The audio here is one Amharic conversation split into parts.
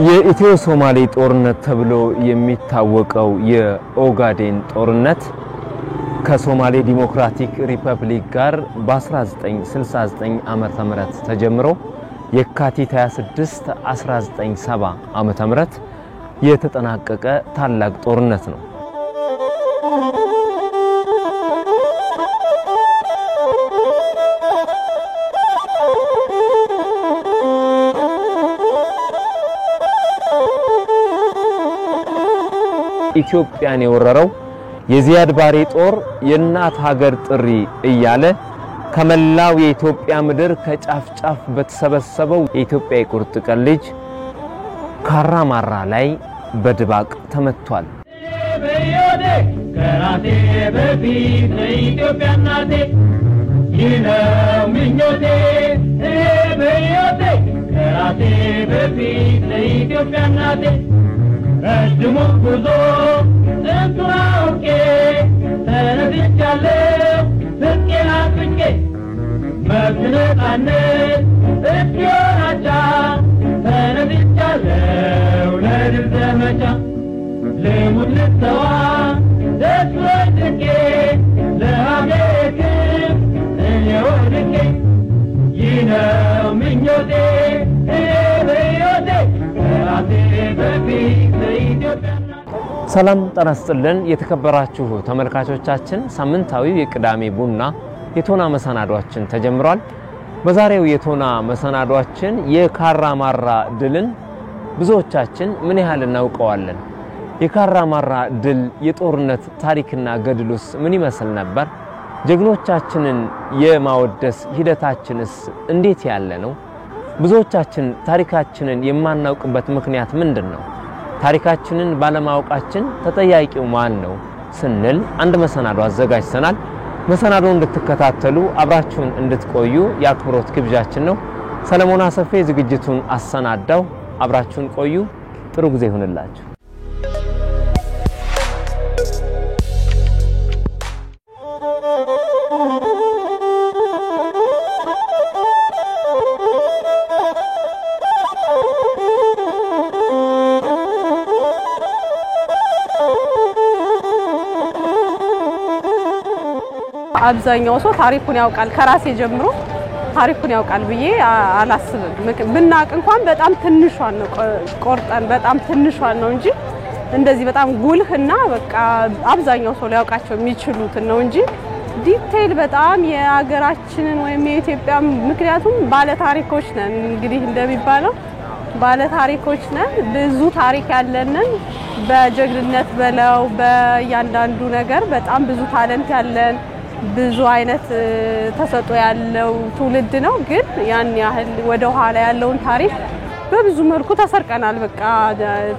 የኢትዮ ሶማሌ ጦርነት ተብሎ የሚታወቀው የኦጋዴን ጦርነት ከሶማሌ ዲሞክራቲክ ሪፐብሊክ ጋር በ1969 ዓመተ ምህረት ተጀምሮ የካቲት 26 1970 ዓመተ ምህረት የተጠናቀቀ ታላቅ ጦርነት ነው። ኢትዮጵያን የወረረው የዚያድ ባሬ ጦር የናት ሀገር ጥሪ እያለ ከመላው የኢትዮጵያ ምድር ከጫፍ ጫፍ በተሰበሰበው የኢትዮጵያ የቁርጥ ቀን ልጅ ካራማራ ላይ በድባቅ ተመቷል። በዮዴ ከራቴ በፊት ለኢትዮጵያ እናቴ ይነው ምኞቴ በዮዴ ከራቴ በፊት ለኢትዮጵያ እናቴ ረጅሙ ጉዞ እንቱራውቄ ተነድቻለሁ ፍቄን አፍቄ መብትነጣነት እስኪሆናቻ ተነድቻለሁ ለድል ዘመቻ ልሙት ልተዋ ደስ ወድቄ ለአሜሪክም እኔ ወድቄ ይነው ምኞቴ በዮቴ ከራቴ በፊት ለኢትዮጵያ። ሰላም ጤና ይስጥልን የተከበራችሁ ተመልካቾቻችን፣ ሳምንታዊው የቅዳሜ ቡና የቶና መሰናዷችን ተጀምሯል። በዛሬው የቶና መሰናዷችን የካራማራ ድልን ብዙዎቻችን ምን ያህል እናውቀዋለን? የካራማራ ድል የጦርነት ታሪክና ገድሉስ ምን ይመስል ነበር? ጀግኖቻችንን የማወደስ ሂደታችንስ እንዴት ያለ ነው? ብዙዎቻችን ታሪካችንን የማናውቅበት ምክንያት ምንድነው? ታሪካችንን ባለማወቃችን ተጠያቂው ማን ነው ስንል አንድ መሰናዶ አዘጋጅተናል። መሰናዶውን እንድትከታተሉ አብራችሁን እንድትቆዩ የአክብሮት ግብዣችን ነው። ሰለሞን አሰፌ ዝግጅቱን አሰናዳው። አብራችሁን ቆዩ። ጥሩ ጊዜ ይሁንላችሁ። አብዛኛው ሰው ታሪኩን ያውቃል፣ ከራሴ ጀምሮ ታሪኩን ያውቃል ብዬ አላስብም። ብናቅ እንኳን በጣም ትንሿን ነው ቆርጠን በጣም ትንሿን ነው እንጂ እንደዚህ በጣም ጉልህና በቃ አብዛኛው ሰው ሊያውቃቸው የሚችሉት ነው እንጂ ዲቴል በጣም የሀገራችንን ወይም የኢትዮጵያ ምክንያቱም ባለ ታሪኮች ነን። እንግዲህ እንደሚባለው ባለ ታሪኮች ነን፣ ብዙ ታሪክ ያለንን በጀግንነት በለው በእያንዳንዱ ነገር በጣም ብዙ ታለንት ያለን ብዙ አይነት ተሰጦ ያለው ትውልድ ነው። ግን ያን ያህል ወደ ኋላ ያለውን ታሪክ በብዙ መልኩ ተሰርቀናል። በቃ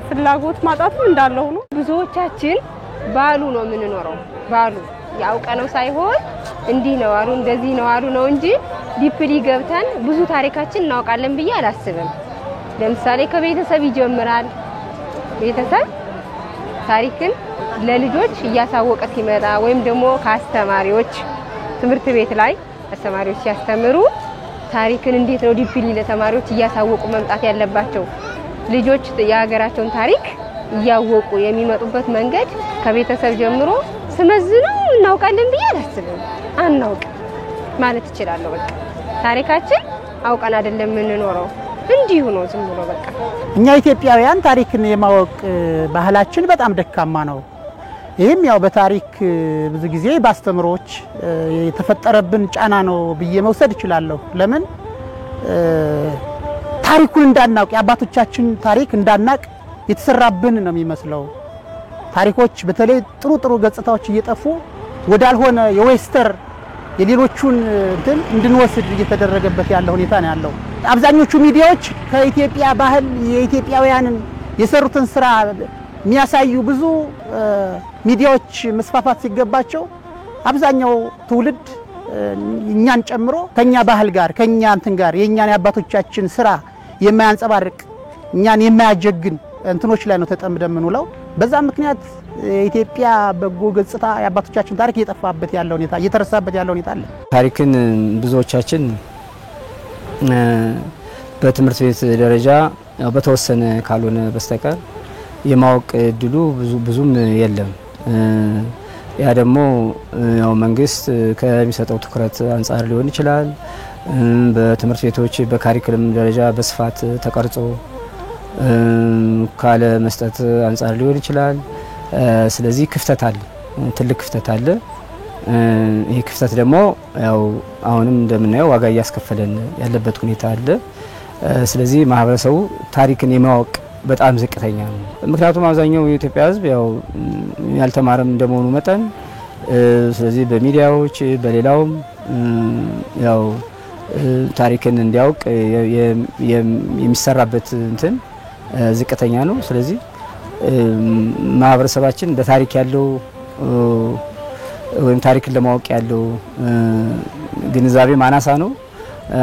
ፍላጎት ማጣቱም እንዳለው ነው። ብዙዎቻችን ባሉ ነው የምንኖረው። ባሉ ያውቀነው ሳይሆን እንዲህ ነው አሉ እንደዚህ ነው አሉ ነው እንጂ ዲፕሊ ገብተን ብዙ ታሪካችን እናውቃለን ብዬ አላስብም። ለምሳሌ ከቤተሰብ ይጀምራል። ቤተሰብ ታሪክን ለልጆች እያሳወቀ ሲመጣ ወይም ደግሞ ከአስተማሪዎች ትምህርት ቤት ላይ አስተማሪዎች ሲያስተምሩ ታሪክን እንዴት ነው ዲፕሊ ለተማሪዎች እያሳወቁ መምጣት ያለባቸው። ልጆች የሀገራቸውን ታሪክ እያወቁ የሚመጡበት መንገድ ከቤተሰብ ጀምሮ ስመዝነው እናውቃለን ብዬ አላስብም። አናውቅ ማለት ይችላል። በቃ ታሪካችን አውቀን አይደለም የምንኖረው፣ እንዲሁ ነው ዝም ብሎ በቃ። እኛ ኢትዮጵያውያን ታሪክን የማወቅ ባህላችን በጣም ደካማ ነው። ይሄም ያው በታሪክ ብዙ ጊዜ ባስተምሮች የተፈጠረብን ጫና ነው ብዬ መውሰድ ይችላል። ለምን ታሪኩን እንዳናውቅ የአባቶቻችን ታሪክ እንዳናቅ የተሰራብን ነው የሚመስለው። ታሪኮች በተለይ ጥሩ ገጽታዎች እየጠፉ ወዳልሆነ የዌስተር የሌሎቹን እንድንወስድ እየተደረገበት ያለ ሁኔታ ነው ያለው። አብዛኞቹ ሚዲያዎች ከኢትዮጵያ ባህል የኢትዮጵያውያንን የሰሩትን ስራ የሚያሳዩ ብዙ ሚዲያዎች መስፋፋት ሲገባቸው አብዛኛው ትውልድ እኛን ጨምሮ ከኛ ባህል ጋር ከኛ ጋር የኛን ያባቶቻችን ስራ የማያንጸባርቅ እኛን የማያጀግን እንትኖች ላይ ነው ተጠምደን ምንውለው። በዛ ምክንያት ኢትዮጵያ በጎ ገጽታ ያባቶቻችን ታሪክ እየጠፋበት ያለው ሁኔታ እየተረሳበት ያለው ሁኔታ አለ። ታሪክን ብዙዎቻችን በትምህርት ቤት ደረጃ ያው በተወሰነ ካልሆነ በስተቀር የማወቅ እድሉ ብዙም የለም። ያ ደግሞ ያው መንግስት ከሚሰጠው ትኩረት አንፃር ሊሆን ይችላል። በትምህርት ቤቶች በካሪኩለም ደረጃ በስፋት ተቀርጾ ካለ መስጠት አንፃር ሊሆን ይችላል። ስለዚህ ክፍተት አለ፣ ትልቅ ክፍተት አለ። ይሄ ክፍተት ደግሞ ያው አሁንም እንደምናየው ዋጋ እያስከፈለን ያለበት ሁኔታ አለ። ስለዚህ ማህበረሰቡ ታሪክን የማወቅ በጣም ዝቅተኛ ነው። ምክንያቱም አብዛኛው የኢትዮጵያ ሕዝብ ያው ያልተማረም እንደመሆኑ መጠን ስለዚህ በሚዲያዎች በሌላውም ያው ታሪክን እንዲያውቅ የሚሰራበት እንትን ዝቅተኛ ነው። ስለዚህ ማህበረሰባችን በታሪክ ያለው ወይም ታሪክን ለማወቅ ያለው ግንዛቤ ማናሳ ነው።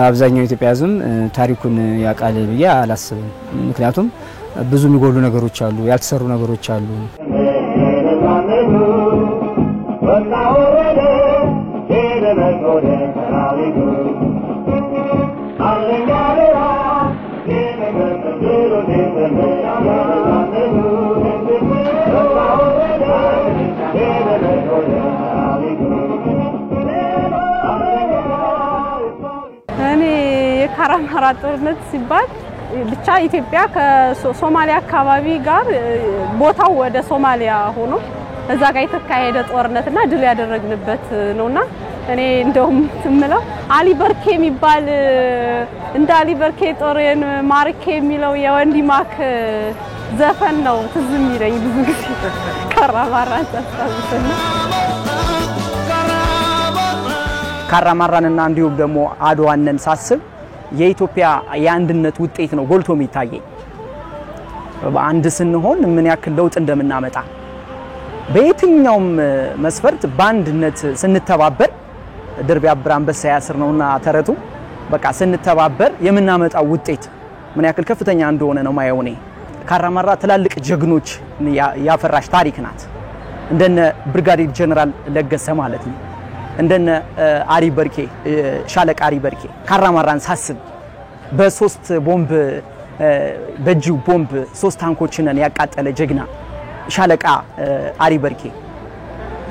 አብዛኛው የኢትዮጵያ ሕዝብ ታሪኩን ያውቃል ብዬ አላስብም። ምክንያቱም ብዙ የሚጎሉ ነገሮች አሉ፣ ያልተሰሩ ነገሮች አሉ። እኔ የካራማራ ጦርነት ሲባል ብቻ ኢትዮጵያ ከሶማሊያ አካባቢ ጋር ቦታው ወደ ሶማሊያ ሆኖ እዛ ጋር የተካሄደ ጦርነትና ድል ያደረግንበት ነውና እኔ እንደውም ትምለው አሊ በርኬ የሚባል እንደ አሊ በርኬ ጦርን ማርኬ የሚለው የወንዲማክ ዘፈን ነው ትዝ የሚለኝ ብዙ ጊዜ ካራማራ ተስተውልና ካራማራንና እንዲሁም ደግሞ አድዋንን ሳስብ የኢትዮጵያ የአንድነት ውጤት ነው ጎልቶ የሚታየኝ። በአንድ ስንሆን ምን ያክል ለውጥ እንደምናመጣ በየትኛውም መስፈርት በአንድነት ስንተባበር ድር ቢያብር አንበሳ ያስር ነውና ተረቱ። በቃ ስንተባበር የምናመጣው ውጤት ምን ያክል ከፍተኛ እንደሆነ ነው ማየው። እኔ ካራማራ ትላልቅ ጀግኖች ያፈራሽ ታሪክ ናት። እንደነ ብርጋዴር ጀነራል ለገሰ ማለት ነው፣ እንደነ አሪ በርኬ ሻለቃ አሪ በርኬ። ካራማራን ሳስብ በሶስት ቦምብ በጂው ቦምብ 3 ታንኮችን ያቃጠለ ጀግና ሻለቃ አሪ በርኬ፣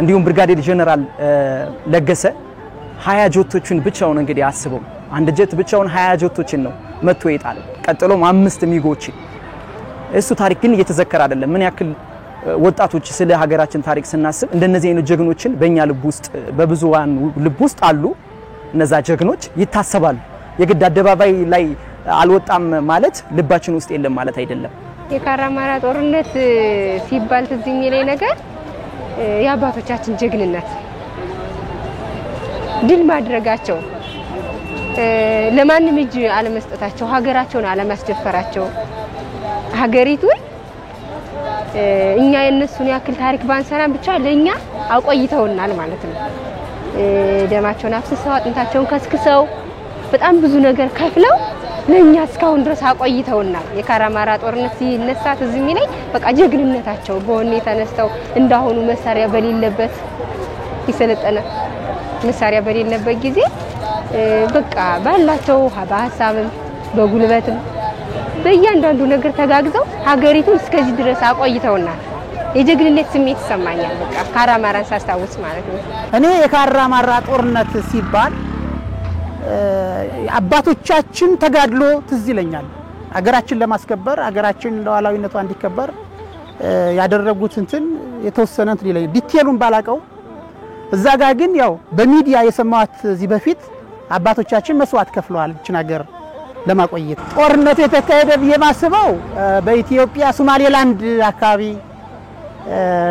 እንዲሁም ብርጋዴር ጀነራል ለገሰ 20 ጆቶችን ብቻውን እንግዲህ አስበው አንድ ጀት ብቻውን 20 ጆቶችን ነው መጥቶ ይጣል። ቀጥሎም 5 ሚጎችን። እሱ ታሪክ ግን እየተዘከረ አይደለም። ምን ያክል ወጣቶች ስለ ሀገራችን ታሪክ ስናስብ እንደነዚህ አይነት ጀግኖችን በእኛ ልብ ውስጥ በብዙዋን ልብ ውስጥ አሉ። እነዛ ጀግኖች ይታሰባሉ። የግድ አደባባይ ላይ አልወጣም ማለት ልባችን ውስጥ የለም ማለት አይደለም። የካራማራ ጦርነት ሲባል ትዝ የሚለኝ ነገር የአባቶቻችን ጀግንነት፣ ድል ማድረጋቸው፣ ለማንም እጅ አለመስጠታቸው፣ ሀገራቸውን አለማስደፈራቸው፣ ሀገሪቱን እኛ የነሱን ያክል ታሪክ ባንሰራም ብቻ ለኛ አቆይተውናል ማለት ነው። ደማቸውን አፍስሰው አጥንታቸውን ከስክሰው በጣም ብዙ ነገር ከፍለው ለኛ እስካሁን ድረስ አቆይተውናል። የካራማራ ጦርነት ሲነሳ ትዝ የሚለኝ በቃ ጀግንነታቸው በወኔ ተነስተው እንዳሁኑ መሳሪያ በሌለበት ይሰለጠነ መሳሪያ በሌለበት ጊዜ በቃ ባላቸው በሐሳብም በጉልበትም በእያንዳንዱ ነገር ተጋግዘው ሀገሪቱን እስከዚህ ድረስ አቆይተውናል። የጀግንነት ስሜት ይሰማኛል በቃ ካራማራን ሳስታውስ ማለት ነው። እኔ የካራማራ ጦርነት ሲባል አባቶቻችን ተጋድሎ ትዝ ይለኛል። ሀገራችን ለማስከበር ሀገራችን ለዋላዊነቷ እንዲከበር ያደረጉት እንትን የተወሰነ እንትን ይለኛል። ዲቴሉን ባላቀው እዛ ጋር ግን ያው በሚዲያ የሰማዋት እዚህ በፊት አባቶቻችን መስዋዕት ከፍለዋል እቺን ሀገር ለማቆየት። ጦርነቱ የተካሄደ በየማስበው በኢትዮጵያ ሶማሌላንድ አካባቢ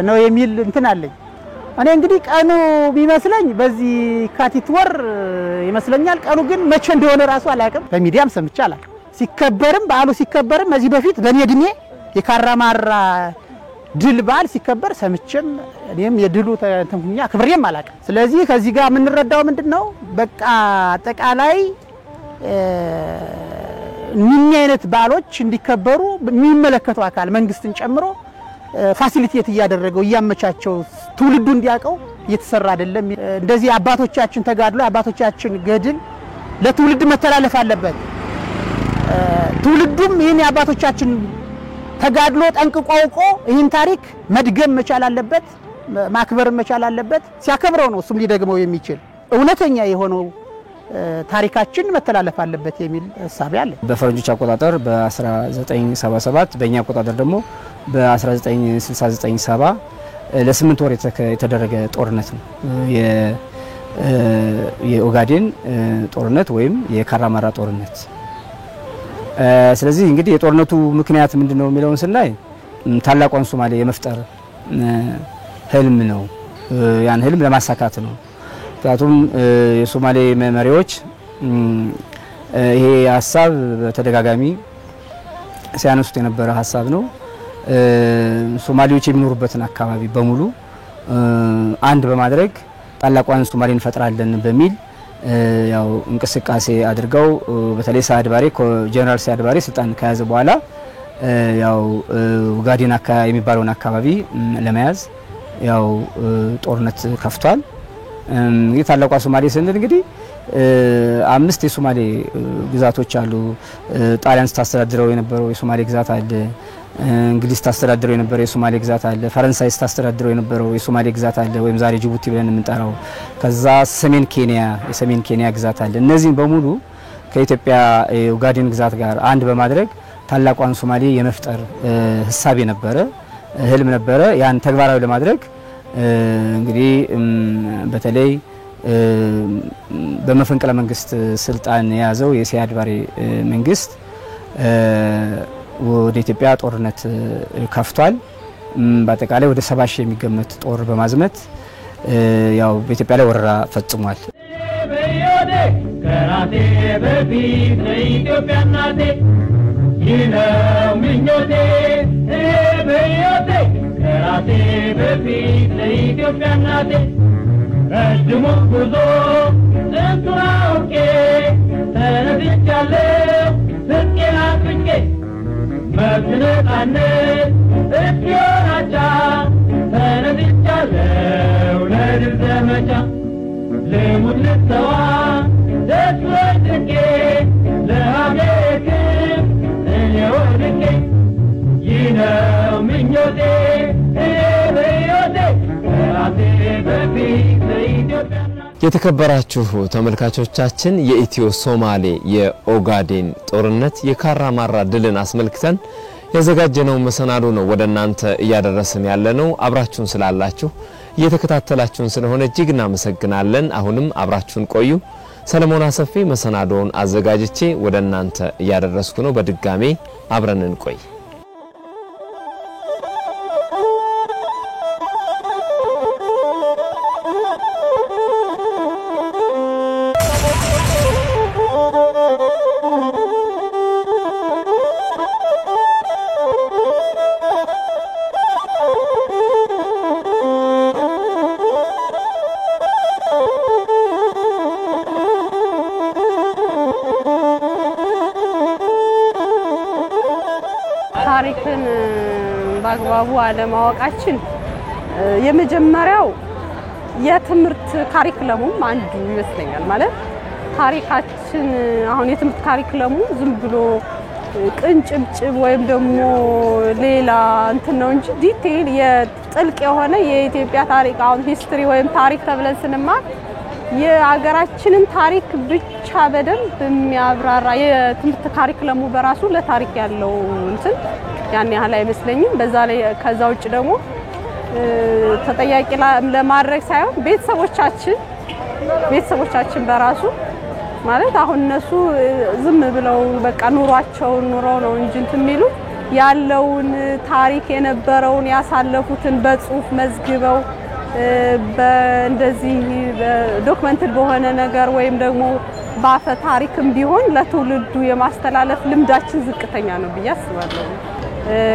ነው የሚል እንትን አለኝ። እኔ እንግዲህ ቀኑ ቢመስለኝ በዚህ ካቲት ወር ይመስለኛል። ቀኑ ግን መቼ እንደሆነ ራሱ አላውቅም። በሚዲያም ሰምቼ አላውቅም። ሲከበርም በዓሉ ሲከበርም እዚህ በፊት በኔ እድሜ የካራማራ ድል በዓል ሲከበር ሰምቼም እኔም የድሉ ተንኩኛ ክብሬም አላውቅም። ስለዚህ ከዚህ ጋር የምንረዳው ምንድነው በቃ አጠቃላይ ምን አይነት በዓሎች እንዲከበሩ የሚመለከተው አካል መንግስትን ጨምሮ ፋሲሊቴት እያደረገው እያመቻቸው ትውልዱ እንዲያቀው እየተሰራ አይደለም። እንደዚህ አባቶቻችን ተጋድሎ አባቶቻችን ገድል ለትውልድ መተላለፍ አለበት። ትውልዱም ይህን የአባቶቻችን ተጋድሎ ጠንቅቆ አውቆ ይህን ታሪክ መድገም መቻል አለበት፣ ማክበር መቻል አለበት። ሲያከብረው ነው እሱም ሊደግመው የሚችል እውነተኛ የሆነው ታሪካችን መተላለፍ አለበት የሚል ሐሳብ አለ። በፈረንጆች አቆጣጠር በ1977 በእኛ አቆጣጠር ደግሞ በ1969 ለ8 ወር የተደረገ ጦርነት ነው የኦጋዴን ጦርነት ወይም የካራማራ ጦርነት። ስለዚህ እንግዲህ የጦርነቱ ምክንያት ምንድነው የሚለውን ስናይ ታላቋን ሶማሌ የመፍጠር ህልም ነው። ያን ህልም ለማሳካት ነው። ምክንያቱም የሶማሌ መሪዎች ይሄ ሐሳብ በተደጋጋሚ ሲያነሱት የነበረ ሐሳብ ነው። ሶማሌዎች የሚኖሩበትን አካባቢ በሙሉ አንድ በማድረግ ታላቋን ሶማሌ እንፈጥራለን በሚል ያው እንቅስቃሴ አድርገው በተለይ ሳድ ባሬ ጀነራል ሳድ ባሬ ስልጣን ከያዘ በኋላ ያው ኦጋዴን የሚባለውን አካባቢ ለመያዝ ያው ጦርነት ከፍቷል። እንግዲህ ታላቋ ሶማሌ ስንል እንግዲህ 5 የሶማሌ ግዛቶች አሉ። ጣሊያን ስታስተዳድረው የነበረው የሶማሌ ግዛት አለ። እንግሊዝ ስታስተዳድረው የነበረው የሶማሌ ግዛት አለ። ፈረንሳይ ስታስተዳድረው የነበረው የሶማሌ ግዛት አለ ወይም ዛሬ ጅቡቲ ብለን የምንጠራው። ከዛ የሰሜን ኬንያ ግዛት አለ። እነዚህን በሙሉ ከኢትዮጵያ ኦጋዴን ግዛት ጋር አንድ በማድረግ ታላቋን ሶማሌ የመፍጠር ሐሳብ የነበረ ህልም ነበረ። ያን ተግባራዊ ለማድረግ እንግዲህ በተለይ በመፈንቅለ መንግስት ስልጣን የያዘው የሲያድ ባሬ መንግስት ወደ ኢትዮጵያ ጦርነት ከፍቷል። በአጠቃላይ ወደ 70 ሺህ የሚገመት ጦር በማዝመት ያው በኢትዮጵያ ላይ ወረራ ፈጽሟል። ከራቴ በፊት ለኢትዮጵያ እናቴ ይነው ምኞቴ በዮቴ ከራቴ በፊት ለኢትዮጵያ እናቴ ረጅሙ ጉዞ ጥንቱን አውቄ ተነስቻለሁ ፍቄን አጥብቄ መብት ነፃነት እስኪሆን አቻ ተነስቻለሁ ለድል ዘመቻ ልሙት ልተዋ ደስ ወድቄ ለሀገሬ ክብር እኔ ወድቄ ይነው ምኞቴ በዮቴ ከራቴ በፊት ለኢትዮጵያ። የተከበራችሁ ተመልካቾቻችን የኢትዮ ሶማሌ የኦጋዴን ጦርነት የካራማራ ድልን አስመልክተን ያዘጋጀነው መሰናዶ ነው ወደናንተ እያደረስን ያለነው። አብራችሁን ስላላችሁ እየተከታተላችሁን ስለሆነ እጅግ እናመሰግናለን። አሁንም አብራችሁን ቆዩ። ሰለሞን አሰፌ መሰናዶውን አዘጋጅቼ ወደናንተ እያደረስኩ ነው። በድጋሜ አብረን እንቆይ። ታሪክን በአግባቡ አለማወቃችን የመጀመሪያው የትምህርት ካሪክለሙም አንዱ ይመስለኛል። ማለት ታሪካችን አሁን የትምህርት ካሪክለሙ ዝም ብሎ ቅንጭብጭብ ወይም ደግሞ ሌላ እንትን ነው እንጂ ዲቴል የጥልቅ የሆነ የኢትዮጵያ ታሪክ አሁን ሂስትሪ ወይም ታሪክ ተብለን ስንማር የሀገራችንን ታሪክ ብቻ በደንብ የሚያብራራ የትምህርት ካሪክለሙ በራሱ ለታሪክ ያለው እንትን ያን ያህል አይመስለኝም። በዛ ላይ ከዛ ውጭ ደግሞ ተጠያቂ ለማድረግ ሳይሆን ቤተሰቦቻችን በራሱ ማለት አሁን እነሱ ዝም ብለው በቃ ኑሯቸውን ኑረው ነው እንጂ እንትን የሚሉት ያለውን ታሪክ የነበረውን ያሳለፉትን በጽሁፍ መዝግበው በእንደዚህ ዶክመንትድ በሆነ ነገር ወይም ደግሞ ባፈ ታሪክም ቢሆን ለትውልዱ የማስተላለፍ ልምዳችን ዝቅተኛ ነው ብዬ አስባለሁ።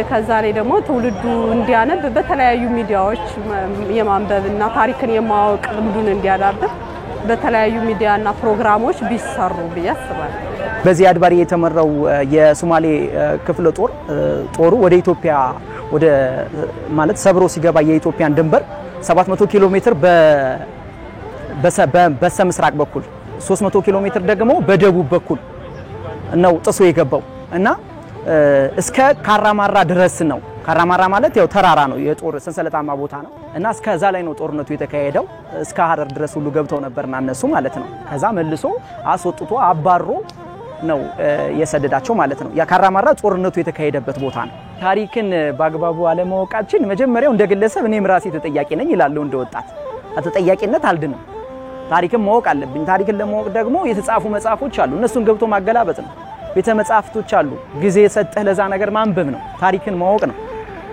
ከዛ ላይ ደግሞ ትውልዱ እንዲያነብ በተለያዩ ሚዲያዎች የማንበብና ታሪክን የማወቅ ልምዱን እንዲያዳብር በተለያዩ ሚዲያና ፕሮግራሞች ቢሰሩ ብዬ አስባለሁ። በዚህ አድባሪ የተመራው የሶማሌ ክፍለ ጦሩ ወደ ኢትዮጵያ ወደ ማለት ሰብሮ ሲገባ የኢትዮጵያን ድንበር 700 ኪሎ ሜትር በስተ ምስራቅ በኩል 300 ኪሎ ሜትር ደግሞ በደቡብ በኩል ነው ጥሶ የገባው እና እስከ ካራማራ ድረስ ነው። ካራማራ ማለት ያው ተራራ ነው፣ የጦር ሰንሰለታማ ቦታ ነው እና እስከዛ ላይ ነው ጦርነቱ የተካሄደው። እስከ ሀረር ድረስ ሁሉ ገብተው ነበርና እነሱ ማለት ነው። ከዛ መልሶ አስወጥቶ አባሮ ነው የሰደዳቸው ማለት ነው። ያ ካራማራ ጦርነቱ የተካሄደበት ቦታ ነው። ታሪክን በአግባቡ አለማወቃችን መጀመሪያው እንደግለሰብ እኔም ራሴ ተጠያቂ ነኝ ይላል እንደወጣት። ተጠያቂነት አልድንም። ታሪክን ማወቅ አለብኝ። ታሪክን ለማወቅ ደግሞ የተጻፉ መጽሐፎች አሉ፣ እነሱን ገብቶ ማገላበጥ ነው። ቤተ መጻሕፍቶች አሉ፣ ጊዜ ሰጠህ ለዛ ነገር ማንበብ ነው፣ ታሪክን ማወቅ ነው።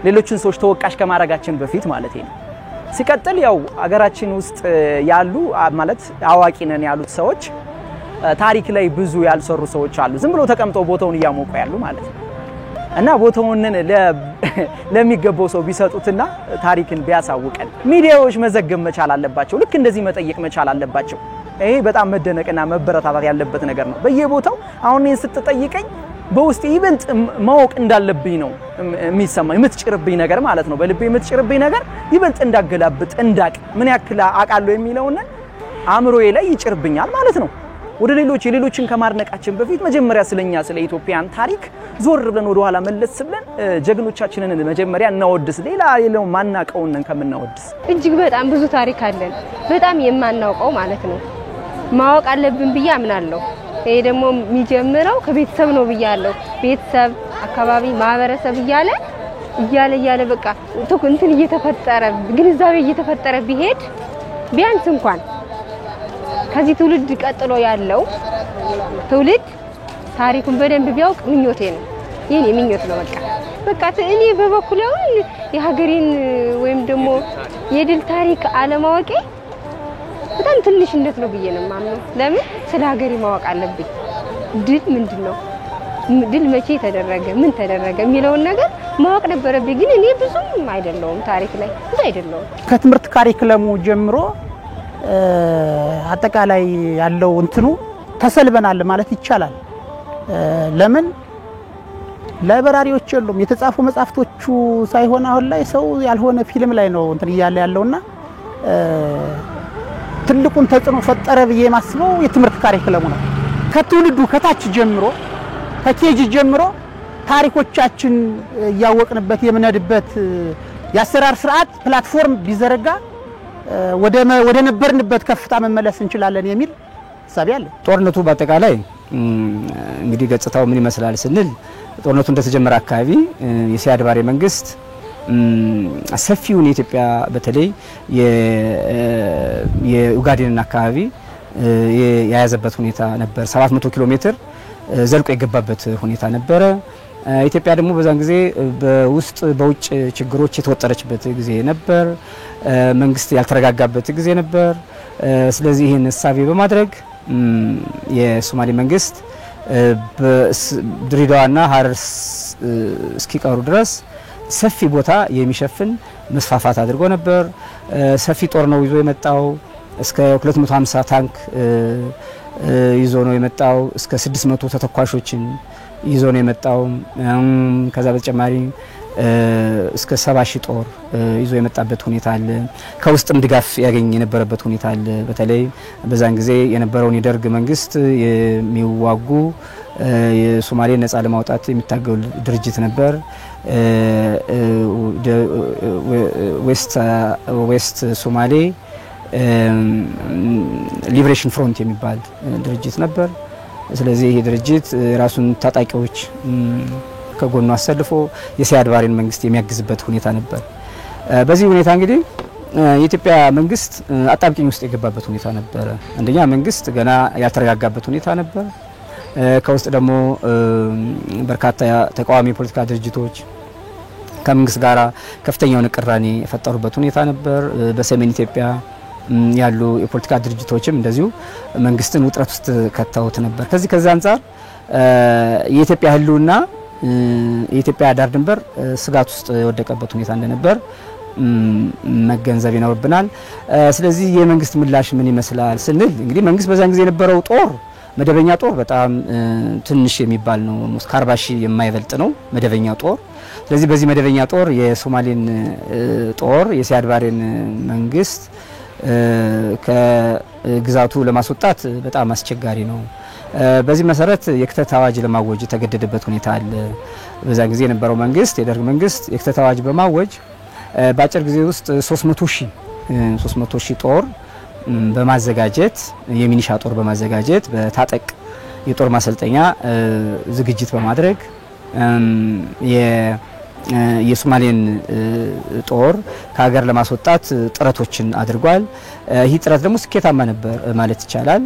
ሌሎችን ሰዎች ተወቃሽ ከማድረጋችን በፊት ማለት ነው። ሲቀጥል ያው አገራችን ውስጥ ያሉ ማለት አዋቂ ነን ያሉት ሰዎች ታሪክ ላይ ብዙ ያልሰሩ ሰዎች አሉ፣ ዝም ብሎ ተቀምጠው ቦታውን እያሞቁ ያሉ ማለት ነው። እና ቦታውን ለሚገባው ሰው ቢሰጡትና ታሪክን ቢያሳውቀን ሚዲያዎች መዘገብ መቻል አለባቸው። ልክ እንደዚህ መጠየቅ መቻል አለባቸው። ይሄ በጣም መደነቅና መበረታታት ያለበት ነገር ነው። በየቦታው አሁን እኔን ስትጠይቀኝ በውስጤ ይበልጥ ማወቅ እንዳለብኝ ነው የሚሰማኝ። የምትጭርብኝ ነገር ማለት ነው፣ በልቤ የምትጭርብኝ ነገር ይበልጥ እንዳገላብጥ እንዳቅ ምን ያክል አቃለሁ የሚለውን አእምሮዬ ላይ ይጭርብኛል ማለት ነው። ወደ የሌሎችን ከማድነቃችን በፊት መጀመሪያ ስለኛ ስለ ኢትዮጵያን ታሪክ ዞር ብለን ወደ ኋላ መለስ ብለን ጀግኖቻችንን መጀመሪያ እናወድስ። ሌላ የለው ማናቀውን ከምናወድስ እጅግ በጣም ብዙ ታሪክ አለን፣ በጣም የማናውቀው ማለት ነው። ማወቅ አለብን ብዬ አምናለሁ። ይሄ ደግሞ የሚጀምረው ከቤተሰብ ነው ብያለሁ። ቤተሰብ፣ አካባቢ፣ ማህበረሰብ እያለ በቃ እንትን እየተፈጠረ ግንዛቤ እየተፈጠረ ቢሄድ ቢያንስ እንኳን ከዚህ ትውልድ ቀጥሎ ያለው ትውልድ ታሪኩን በደንብ ቢያውቅ ምኞቴ ነው። የኔ ምኞት ነው። በቃ እኔ በበኩሌ የሀገሬን ወይም ደግሞ የድል ታሪክ አለማወቄ በጣም ትንሽነት ነው ብዬ ነው የማምነው። ለምን ስለ ሀገሬ ማወቅ አለብኝ። ድል ምንድነው? ድል መቼ ተደረገ? ምን ተደረገ የሚለውን ነገር ማወቅ ነበረብኝ። ግን እኔ ብዙም አይደለሁም ታሪክ ላይ ብዙ አይደለሁም። ከትምህርት ካሪኩለሙ ጀምሮ አጠቃላይ ያለው እንትኑ ተሰልበናል ማለት ይቻላል። ለምን ላይብራሪዎች የሉም። የተጻፉ መጽሐፍቶቹ ሳይሆን አሁን ላይ ሰው ያልሆነ ፊልም ላይ ነው እንትን ያለውና ትልቁን ተጽዕኖ ፈጠረ ብዬ ማስበው የትምህርት ካሪኩለሙ ነው። ከትውልዱ ከታች ጀምሮ ከኬጂ ጀምሮ ታሪኮቻችን ያወቅንበት የምንድበት የአሰራር ስርዓት ፕላትፎርም ቢዘረጋ ወደ ነበርንበት ከፍታ መመለስ እንችላለን የሚል ሐሳብ አለ። ጦርነቱ በአጠቃላይ እንግዲህ ገጽታው ምን ይመስላል ስንል ጦርነቱ እንደተጀመረ አካባቢ የሲያድ ባሬ መንግስት ሰፊውን የኢትዮጵያ በተለይ የኡጋዴንን አካባቢ የያዘበት ሁኔታ ነበር። 700 ኪሎ ሜትር ዘልቆ የገባበት ሁኔታ ነበረ። ኢትዮጵያ ደግሞ በዛን ጊዜ በውስጥ በውጭ ችግሮች የተወጠረችበት ጊዜ ነበር። መንግስት ያልተረጋጋበት ጊዜ ነበር። ስለዚህ ይህን እሳቤ በማድረግ የሶማሌ መንግስት ድሬዳዋና ሀረር እስኪቀሩ ድረስ ሰፊ ቦታ የሚሸፍን መስፋፋት አድርጎ ነበር። ሰፊ ጦር ነው ይዞ የመጣው። እስከ 250 ታንክ ይዞ ነው የመጣው። እስከ 600 ተተኳሾችን ይዞ ነው የመጣው። ከዛ በተጨማሪ እስከ 70,000 ጦር ይዞ የመጣበት ሁኔታ አለ። ከውስጥም ድጋፍ ያገኝ የነበረበት ሁኔታ አለ። በተለይ በዛን ጊዜ የነበረውን የደርግ መንግስት የሚዋጉ የሶማሌ ነፃ ለማውጣት የሚታገል ድርጅት ነበር። ዌስት ሶማሌ ሊበሬሽን ፍሮንት የሚባል ድርጅት ነበር። ስለዚህ ይሄ ድርጅት ራሱን ታጣቂዎች ከጎኑ አሰልፎ የሲያድ ባሬን መንግስት የሚያግዝበት ሁኔታ ነበር። በዚህ ሁኔታ እንግዲህ የኢትዮጵያ መንግስት አጣብቂኝ ውስጥ የገባበት ሁኔታ ነበር። አንደኛ መንግስት ገና ያልተረጋጋበት ሁኔታ ነበር። ከውስጥ ደግሞ በርካታ ተቃዋሚ ፖለቲካ ድርጅቶች ከመንግስት ጋራ ከፍተኛውን ቅራኔ የፈጠሩበት ሁኔታ ነበር። በሰሜን ኢትዮጵያ ያሉ የፖለቲካ ድርጅቶችም እንደዚሁ መንግስትን ውጥረት ውስጥ ከተውት ነበር። ከዚህ አንፃር የኢትዮጵያ ህልውና የኢትዮጵያ ዳር ድንበር ስጋት ውስጥ የወደቀበት ሁኔታ እንደነበር መገንዘብ ይኖርብናል። ስለዚህ የመንግስት ምላሽ ምን ይመስላል ስንል እንግዲህ መንግስት በዛን ጊዜ የነበረው ጦር መደበኛ ጦር በጣም ትንሽ የሚባል ነው። እስከ 40,000 የማይበልጥ ነው መደበኛ ጦር። ስለዚህ በዚህ መደበኛ ጦር የሶማሌን ጦር የሲያድ ባሬን መንግስት ከግዛቱ ለማስወጣት በጣም አስቸጋሪ ነው። በዚህ መሰረት የክተት አዋጅ ለማወጅ የተገደደበት ሁኔታ አለ። በዛ ጊዜ የነበረው መንግስት የደርግ መንግስት የክተት አዋጅ በማወጅ በአጭር ጊዜ ውስጥ 300 ሺህ ጦር በማዘጋጀት የሚኒሻ ጦር በማዘጋጀት በታጠቅ የጦር ማሰልጠኛ ዝግጅት በማድረግ የሶማሌን ጦር ከሀገር ለማስወጣት ጥረቶችን አድርጓል። ይህ ጥረት ደግሞ ስኬታማ ነበር ማለት ይቻላል።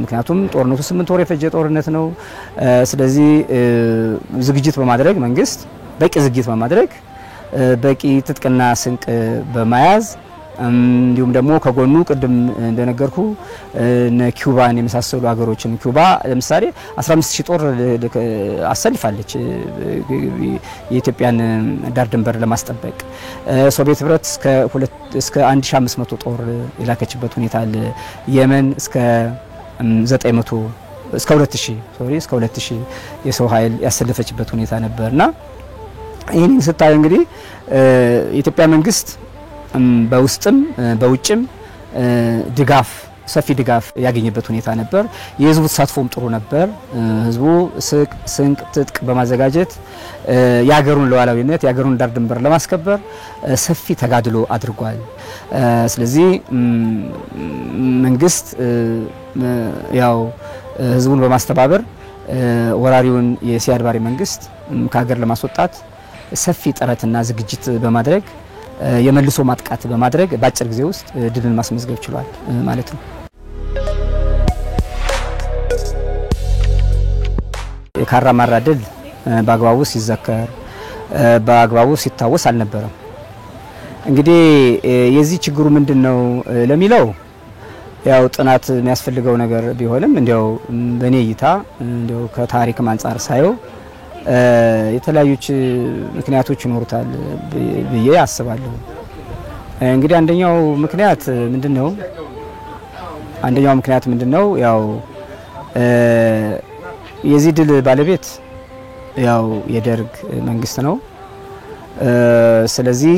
ምክንያቱም ጦርነቱ 8 ወር የፈጀ ጦርነት ነው። ስለዚህ ዝግጅት በማድረግ መንግስት በቂ ዝግጅት በማድረግ በቂ ትጥቅና ስንቅ በመያዝ እንዲሁም ደግሞ ከጎኑ ቅድም እንደነገርኩ ኪዩባን የመሳሰሉ ሀገሮችን ኪዩባ ለምሳሌ 15000 ጦር አሰልፋለች የኢትዮጵያን ዳር ድንበር ለማስጠበቅ። ሶቪየት ህብረት እስከ 1500 ጦር የላከችበት ሁኔታ አለ። የመን እስከ 2000 የሰው ኃይል ያሰለፈችበት ሁኔታ ነበርና ይህንን ስታይ እንግዲህ የኢትዮጵያ መንግስት በውስጥም በውጭም ድጋፍ ሰፊ ድጋፍ ያገኘበት ሁኔታ ነበር። የህዝቡ ተሳትፎም ጥሩ ነበር። ህዝቡ ስንቅ ትጥቅ በማዘጋጀት የሀገሩን ሉዓላዊነት የሀገሩን ዳር ድንበር ለማስከበር ሰፊ ተጋድሎ አድርጓል። ስለዚህ መንግስት ያው ህዝቡን በማስተባበር ወራሪውን የሲያድ ባሬ መንግስት ከሀገር ለማስወጣት ሰፊ ጥረትና ዝግጅት በማድረግ የመልሶ ማጥቃት በማድረግ በአጭር ጊዜ ውስጥ ድልን ማስመዝገብ ችሏል ማለት ነው። የካራማራ ድል በአግባቡ ሲዘከር በአግባቡ ሲታወስ አልነበረም። እንግዲህ የዚህ ችግሩ ምንድነው ለሚለው ያው ጥናት የሚያስፈልገው ነገር ቢሆንም እንዲያው በኔ እይታ እንዲያው ከታሪክም አንፃር ሳየው የተለያዩ ምክንያቶች ይኖሩታል ብዬ አስባለሁ። እንግዲህ አንደኛው ምክንያት ምንድነው ያው የዚህ ድል ባለቤት ያው የደርግ መንግስት ነው። ስለዚህ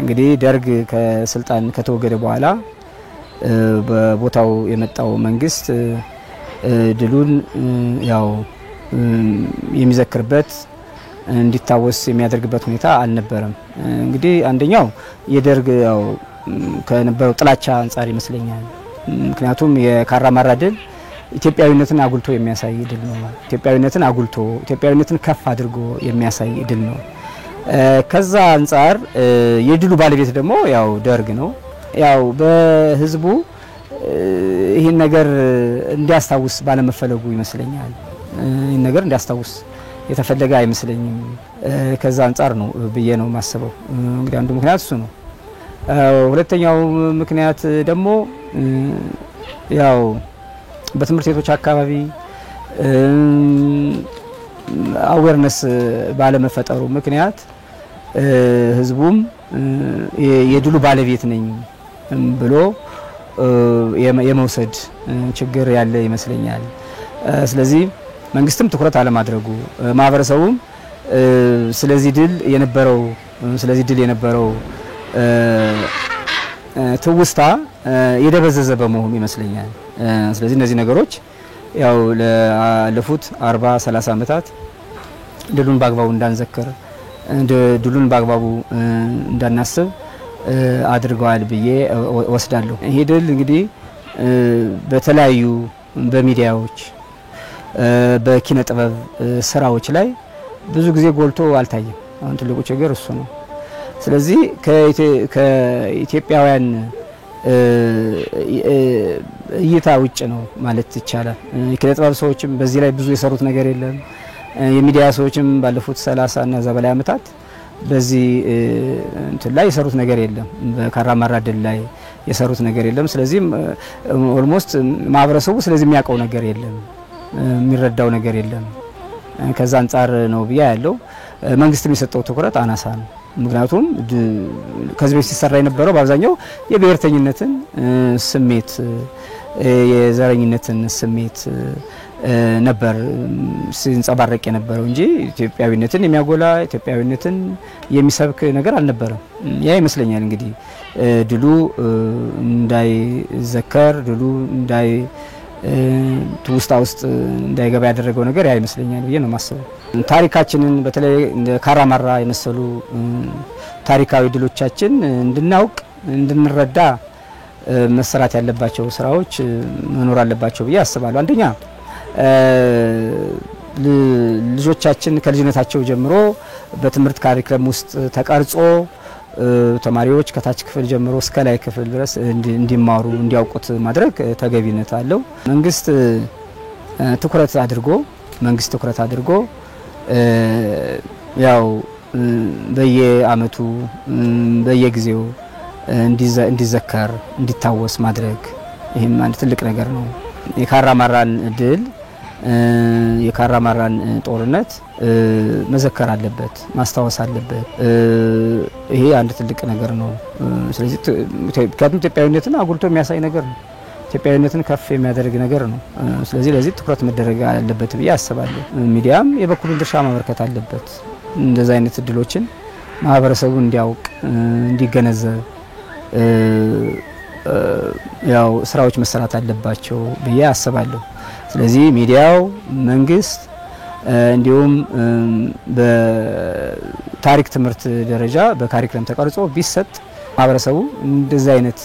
እንግዲህ ደርግ ከስልጣን ከተወገደ በኋላ በቦታው የመጣው መንግስት ድሉን ያው የሚዘክርበት እንዲታወስ የሚያደርግበት ሁኔታ አልነበረም። እንግዲህ አንደኛው የደርግ ያው ከነበረው ጥላቻ አንፃር ይመስለኛል። ምክንያቱም የካራማራ ድል ኢትዮጵያዊነትን አጉልቶ የሚያሳይ ድል ነው። ኢትዮጵያዊነትን ከፍ አድርጎ የሚያሳይ ድል ነው። ከዛ አንፃር የድሉ ባለቤት ደግሞ ያው ደርግ ነው። ያው በህዝቡ ይህን ነገር እንዲያስታውስ ባለመፈለጉ ይመስለኛል። ይህን ነገር እንዲያስታውስ የተፈለገ አይመስለኝም። ከዛ አንፃር ነው ብዬ ነው ማስበው። እንግዲህ አንዱ ምክንያት እሱ ነው። ሁለተኛው ምክንያት ደግሞ ያው በትምህርት ቤቶች አካባቢ አዌርነስ ባለመፈጠሩ ምክንያት ህዝቡም የድሉ ባለቤት ነኝ ብሎ የመውሰድ ችግር ያለ ይመስለኛል። ስለዚህ መንግስትም ትኩረት አለማድረጉ ማህበረሰቡም ስለዚህ ድል የነበረው ትውስታ የደበዘዘ በመሆኑ ይመስለኛል። ስለዚህ እነዚህ ነገሮች ያው ለፉት 40-30 ዓመታት ድሉን በአግባቡ እንዳንዘክር ድሉን በአግባቡ እንዳናስብ አድርገዋል ብዬ ወስዳለሁ። ይሄ ድል እንግዲህ በተለያዩ በሚዲያዎች በኪነ ጥበብ ስራዎች ላይ ብዙ ጊዜ ጎልቶ አልታየም። አሁን ትልቁ ችግር እሱ ነው። ስለዚህ ከኢትዮጵያውያን እይታ ውጭ ነው ማለት ይቻላል። የኪነ ጥበብ ሰዎችም በዚህ ላይ ብዙ የሰሩት ነገር የለም። የሚዲያ ሰዎችም ባለፉት 30 እና ከዛ በላይ ዓመታት በዚህ እንትን ላይ የሰሩት ነገር የለም። በካራማራ ድል ላይ የሰሩት ነገር የለም። ስለዚህ ኦልሞስት ማህበረሰቡ ስለዚህ የሚያውቀው ነገር የለም፣ የሚረዳው ነገር የለም። ከዛ አንፃር ነው ብያ ያለው መንግስት የሚሰጠው ትኩረት አናሳ ነው። ምክንያቱም ከዚህ በፊት ሲሰራ የነበረው በአብዛኛው የብሔርተኝነትን ስሜት የዘረኝነትን ስሜት ነበር ሲንጸባረቅ የነበረው እንጂ ኢትዮጵያዊነትን የሚያጎላ ኢትዮጵያዊነትን የሚሰብክ ነገር አልነበረም። ያ ይመስለኛል እንግዲህ ድሉ እንዳይዘከር ድሉ ትውስታ ውስጥ እንዳይገባ ያደረገው ነገር ያ ይመስለኛል ብዬ ነው ማስበው። ታሪካችንን በተለይ እንደ ካራማራ የመሰሉ ታሪካዊ ድሎቻችን እንድናውቅ እንድንረዳ መሰራት ያለባቸው ስራዎች መኖር አለባቸው ብዬ አስባለሁ። አንደኛ ልጆቻችን ከልጅነታቸው ጀምሮ በትምህርት ካሪክለም ውስጥ ተቀርጾ ተማሪዎች ከታች ክፍል ጀምሮ እስከ ላይ ክፍል ድረስ እንዲማሩ እንዲያውቁት ማድረግ ተገቢነት አለው። መንግስት ትኩረት አድርጎ ያው በየአመቱ በየጊዜው እንዲዘከር እንዲታወስ ማድረግ ይሄም አንድ ትልቅ ነገር ነው። የካራማራን ድል የካራማራን ጦርነት መዘከር አለበት፣ ማስታወስ አለበት። ይሄ አንድ ትልቅ ነገር ነው። ስለዚህ ኢትዮጵያዊነትን አጉልቶ የሚያሳይ ነገር ነው። ኢትዮጵያዊነትን ከፍ የሚያደርግ ነገር ነው። ስለዚህ ለዚህ ትኩረት መደረግ አለበት ብዬ አስባለሁ። ሚዲያም የበኩሉን ድርሻ ማበርከት አለበት። እንደዛ አይነት እድሎችን ማህበረሰቡ እንዲያውቅ እንዲገነዘብ ያው ስራዎች መሰራት አለባቸው ብዬ አስባለሁ። ስለዚህ ሚዲያው መንግስት እንዲሁም በታሪክ ትምህርት ደረጃ በካሪክለም ተቀርጾ ቢሰጥ ማህበረሰቡ እንደዛ አይነት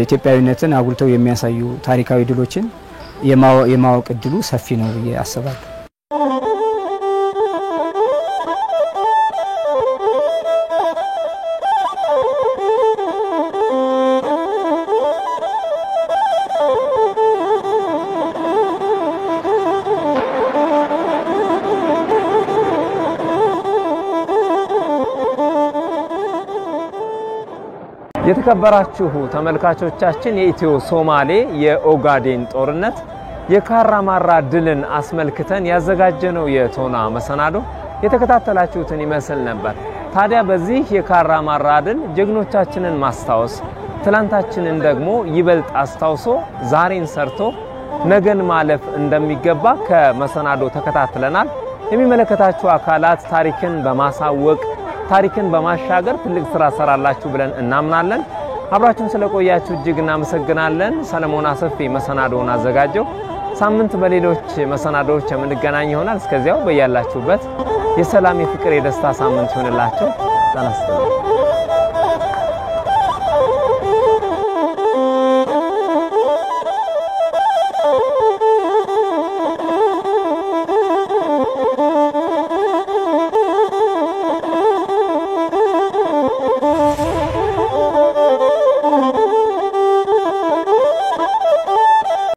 ኢትዮጵያዊነትን አጉልተው የሚያሳዩ ታሪካዊ ድሎችን የማወቅ እድሉ ሰፊ ነው ብዬ አስባለሁ። የተከበራችሁ ተመልካቾቻችን የኢትዮ ሶማሌ የኦጋዴን ጦርነት የካራማራ ድልን አስመልክተን ያዘጋጀነው የቶና መሰናዶ የተከታተላችሁትን ይመስል ነበር። ታዲያ በዚህ የካራማራ ድል ጀግኖቻችንን ማስታወስ ትላንታችንን ደግሞ ይበልጥ አስታውሶ ዛሬን ሰርቶ ነገን ማለፍ እንደሚገባ ከመሰናዶ ተከታትለናል። የሚመለከታችሁ አካላት ታሪክን በማሳወቅ ታሪክን በማሻገር ትልቅ ስራ ሰራላችሁ ብለን እናምናለን። አብራችሁን ስለቆያችሁ እጅግ እናመሰግናለን። ሰለሞን አሰፊ መሰናዶውን አዘጋጀው። ሳምንት በሌሎች መሰናዶዎች የምንገናኝ ይሆናል። እስከዚያው በያላችሁበት የሰላም የፍቅር የደስታ ሳምንት ይሁንላችሁ። ተነስተን